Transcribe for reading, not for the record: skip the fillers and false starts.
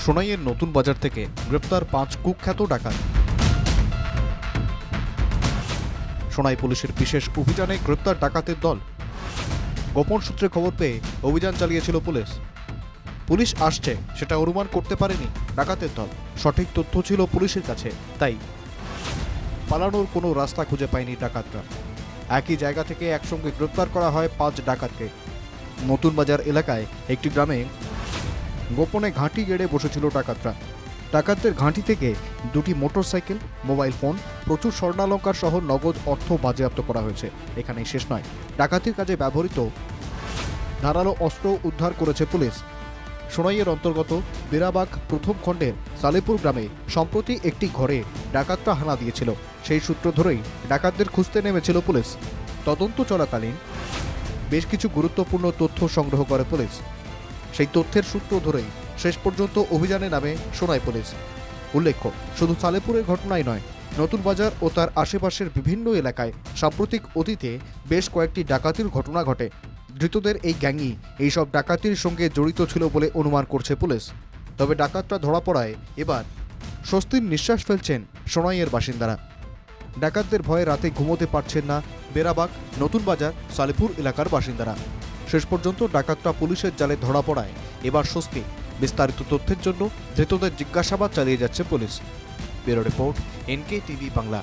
সোনাইয়ের নতুন বাজার থেকে গ্রেপ্তার 5 কুখ্যাত ডাকাত। সোনাই পুলিশের বিশেষ অভিযানে গ্রেপ্তার ডাকাতের দল। গোপন সূত্রে খবর পেয়ে অভিযান চালিয়েছিল পুলিশ আসছে সেটা অনুমান করতে পারেনি ডাকাতের দল। সঠিক তথ্য ছিল পুলিশের কাছে, তাই পালানোর কোনো রাস্তা খুঁজে পায়নি ডাকাতরা। একই জায়গা থেকে একসঙ্গে গ্রেপ্তার করা হয় 5 ডাকাতকে। নতুন বাজার এলাকায় একটি গ্রামে গোপনে ঘাঁটি গেড়ে বসেছিল ডাকাতরা। ডাকাতদের ঘাঁটি থেকে 2টি মোটরসাইকেল, মোবাইল ফোন, প্রচুর স্বর্ণালঙ্কার সহ নগদ অর্থ বাজেয়াপ্ত করা হয়েছে। এখানেই শেষ নয়, ডাকাতির কাজে ব্যবহৃত ধারালো অস্ত্র উদ্ধার করেছে পুলিশ। সোনাইয়ের অন্তর্গত বেরাবাগ প্রথম খণ্ডের সালেপুর গ্রামে সম্প্রতি একটি ঘরে ডাকাতরা হানা দিয়েছিল। সেই সূত্র ধরেই ডাকাতদের খুঁজতে নেমেছিল পুলিশ। তদন্ত চলাকালীন বেশ কিছু গুরুত্বপূর্ণ তথ্য সংগ্রহ করে পুলিশ। সেই তথ্যের সূত্র ধরেই শেষ পর্যন্ত অভিযানে নামে সোনাই পুলিশ। উল্লেখ্য, শুধু সালেপুরের ঘটনাই নয়, নতুন বাজার ও তার আশেপাশের বিভিন্ন এলাকায় সাম্প্রতিক অতীতে বেশ কয়েকটি ডাকাতির ঘটনা ঘটে। ধৃতদের এই গ্যাংই এইসব ডাকাতির সঙ্গে জড়িত ছিল বলে অনুমান করছে পুলিশ। তবে ডাকাতরা ধরা পড়ায় এবার স্বস্তির নিঃশ্বাস ফেলছেন সোনাইয়ের বাসিন্দারা। ডাকাতদের ভয়ে রাতে ঘুমোতে পারছেন না বেরাবাগ, নতুন বাজার, সালেপুর এলাকার বাসিন্দারা। শেষ পর্যন্ত ডাকাতরা পুলিশের জালে ধরা পড়ায় এবার স্বস্তি। বিস্তারিত তথ্যের জন্য ধৃতদের জিজ্ঞাসাবাদ চালিয়ে যাচ্ছে police. Bureau report, NK TV Bangla.